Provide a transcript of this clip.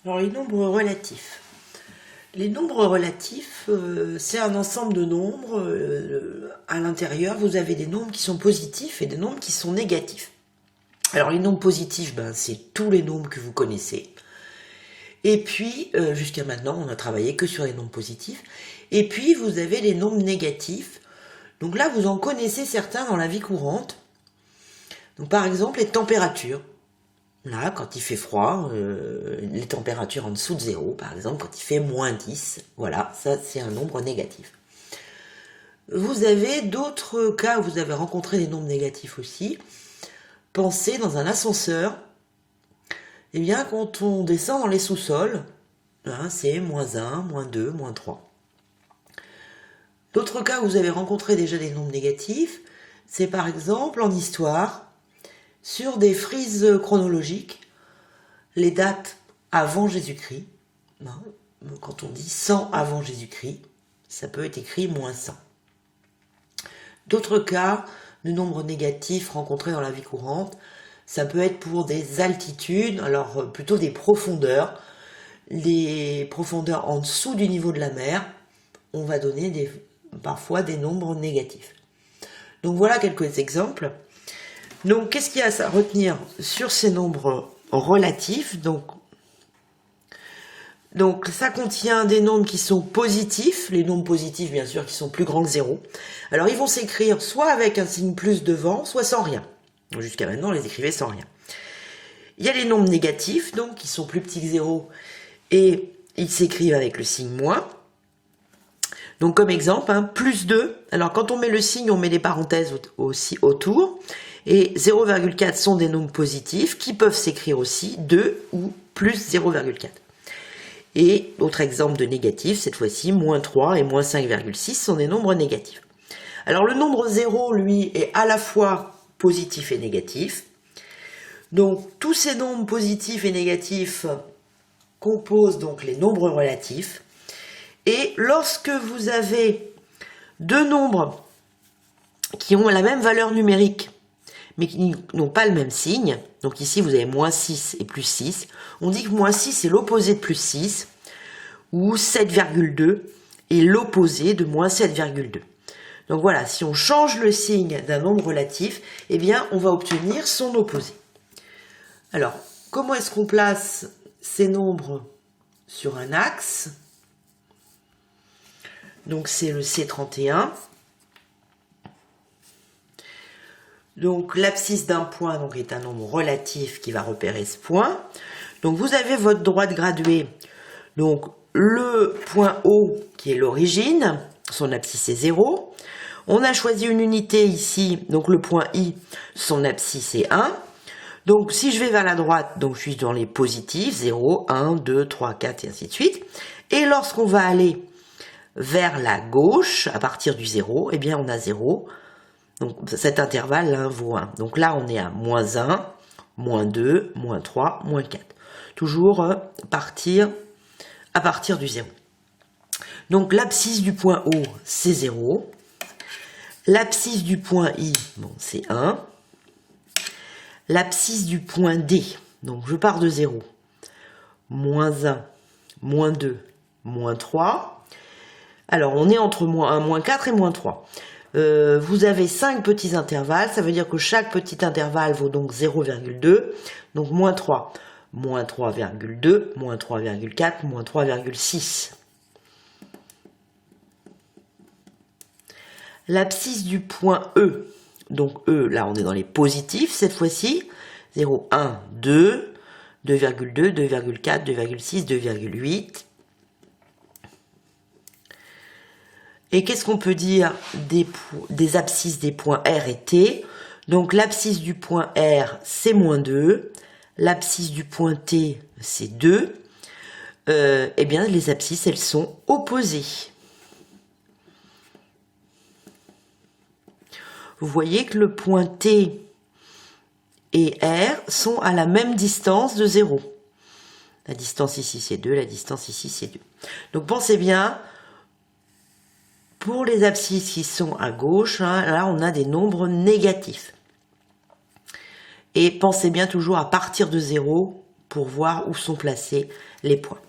Alors les nombres relatifs. Les nombres relatifs, c'est un ensemble de nombres. À l'intérieur, vous avez des nombres qui sont positifs et des nombres qui sont négatifs. Alors les nombres positifs, c'est tous les nombres que vous connaissez. Et puis, jusqu'à maintenant, on a travaillé que sur les nombres positifs. Et puis, vous avez les nombres négatifs. Donc là, vous en connaissez certains dans la vie courante. Donc par exemple, les températures. Là, quand il fait froid, les températures en dessous de 0, par exemple, quand il fait -10, voilà, ça c'est un nombre négatif. Vous avez d'autres cas où vous avez rencontré des nombres négatifs aussi. Pensez dans un ascenseur, eh bien quand on descend dans les sous-sols, c'est -1, -2, -3. D'autres cas où vous avez rencontré déjà des nombres négatifs, c'est par exemple en histoire, sur des frises chronologiques, les dates avant Jésus-Christ, quand on dit 100 avant Jésus-Christ, ça peut être écrit -100. D'autres cas de nombres négatifs rencontrés dans la vie courante, ça peut être pour des altitudes, alors plutôt des profondeurs. Les profondeurs en dessous du niveau de la mer, on va donner parfois des nombres négatifs. Donc voilà quelques exemples. Donc qu'est-ce qu'il y a à retenir sur ces nombres relatifs? Donc ça contient des nombres qui sont positifs, les nombres positifs bien sûr qui sont plus grands que 0. Alors ils vont s'écrire soit avec un signe plus devant, soit sans rien. Jusqu'à maintenant on les écrivait sans rien. Il y a les nombres négatifs, donc qui sont plus petits que 0 et ils s'écrivent avec le signe moins. Donc comme exemple, +2, alors quand on met le signe, on met des parenthèses aussi autour. Et 0,4 sont des nombres positifs qui peuvent s'écrire aussi 2 ou plus 0,4. Et autre exemple de négatif, cette fois-ci, -3 et -5,6 sont des nombres négatifs. Alors le nombre 0, lui, est à la fois positif et négatif. Donc tous ces nombres positifs et négatifs composent donc les nombres relatifs. Et lorsque vous avez deux nombres qui ont la même valeur numérique, mais qui n'ont pas le même signe, donc ici vous avez -6 et +6, on dit que -6 est l'opposé de +6, ou 7,2 est l'opposé de -7,2. Donc voilà, si on change le signe d'un nombre relatif, eh bien on va obtenir son opposé. Alors, comment est-ce qu'on place ces nombres sur un axe? Donc c'est le C31. Donc l'abscisse d'un point est un nombre relatif qui va repérer ce point. Donc vous avez votre droite graduée. Donc le point O qui est l'origine, son abscisse est 0. On a choisi une unité ici, donc le point I, son abscisse est 1. Donc si je vais vers la droite, donc je suis dans les positifs, 0, 1, 2, 3, 4 et ainsi de suite. Et lorsqu'on va aller vers la gauche, à partir du 0, eh bien on a 0. Donc cet intervalle là vaut 1. Donc là on est à -1, -2, -3, -4. Toujours à partir du 0. Donc l'abscisse du point O c'est 0. L'abscisse du point I, c'est 1. L'abscisse du point D, donc je pars de 0. -1, -2, -3. Alors on est entre -1, -4 et -3. Vous avez 5 petits intervalles, ça veut dire que chaque petit intervalle vaut donc 0,2, donc -3, -3,2, -3,4, -3,6. L'abscisse du point E, donc E, là on est dans les positifs cette fois-ci, 0, 1, 2, 2,2, 2,4, 2,6, 2,8. Et qu'est-ce qu'on peut dire des abscisses des points R et T? Donc l'abscisse du point R, c'est -2. L'abscisse du point T, c'est 2. Eh bien, les abscisses, elles sont opposées. Vous voyez que le point T et R sont à la même distance de 0. La distance ici, c'est 2. La distance ici, c'est 2. Donc pensez bien, pour les abscisses qui sont à gauche, là on a des nombres négatifs. Et pensez bien toujours à partir de 0 pour voir où sont placés les points.